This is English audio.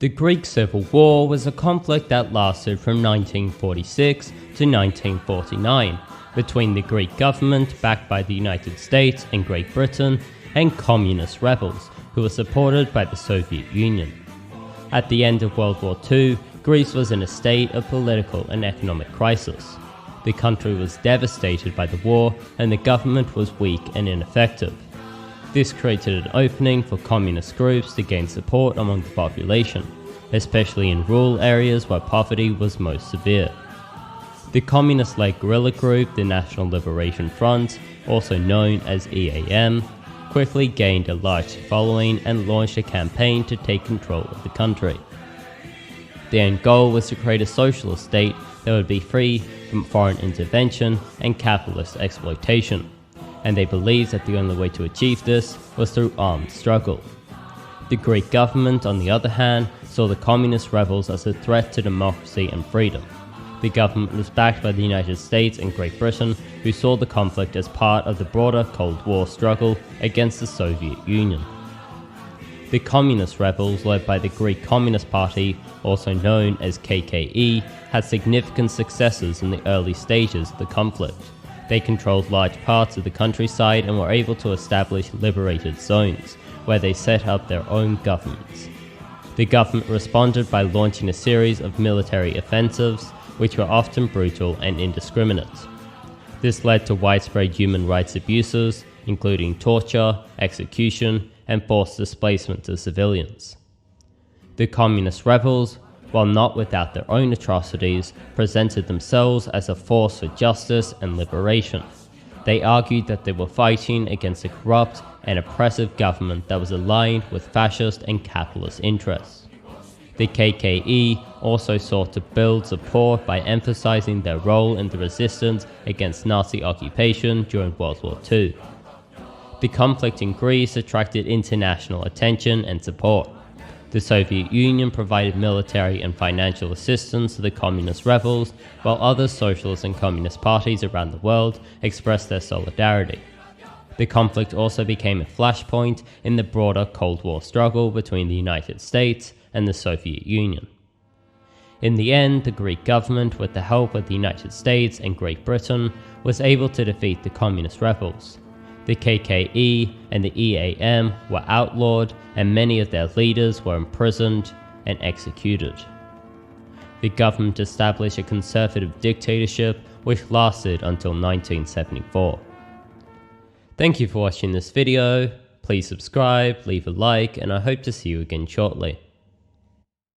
The Greek Civil War was a conflict that lasted from 1946 to 1949 between the Greek government, backed by the United States and Great Britain, and communist rebels who were supported by the Soviet Union. At the end of World War II, Greece was in a state of political and economic crisis. The country was devastated by the war and the government was weak and ineffective. This created an opening for communist groups to gain support among the population, especially in rural areas where poverty was most severe. The communist-led guerrilla group, the National Liberation Front, also known as EAM, quickly gained a large following and launched a campaign to take control of the country. Their end goal was to create a socialist state that would be free from foreign intervention and capitalist exploitation, and they believed that the only way to achieve this was through armed struggle. The Greek government, on the other hand, saw the communist rebels as a threat to democracy and freedom. The government was backed by the United States and Great Britain, who saw the conflict as part of the broader Cold War struggle against the Soviet Union. The communist rebels, led by the Greek Communist Party, also known as KKE, had significant successes in the early stages of the conflict. They controlled large parts of the countryside and were able to establish liberated zones, where they set up their own governments. The government responded by launching a series of military offensives, which were often brutal and indiscriminate. This led to widespread human rights abuses, including torture, execution, and forced displacement of civilians. The communist rebels, while not without their own atrocities, presented themselves as a force for justice and liberation. They argued that they were fighting against a corrupt and oppressive government that was aligned with fascist and capitalist interests. The KKE also sought to build support by emphasizing their role in the resistance against Nazi occupation during World War II. The conflict in Greece attracted international attention and support. The Soviet Union provided military and financial assistance to the communist rebels, while other socialist and communist parties around the world expressed their solidarity. The conflict also became a flashpoint in the broader Cold War struggle between the United States and the Soviet Union. In the end, the Greek government, with the help of the United States and Great Britain, was able to defeat the communist rebels. The KKE and the EAM were outlawed, and many of their leaders were imprisoned and executed. The government established a conservative dictatorship which lasted until 1974. Thank you for watching this video. Please subscribe, leave a like, and I hope to see you again shortly.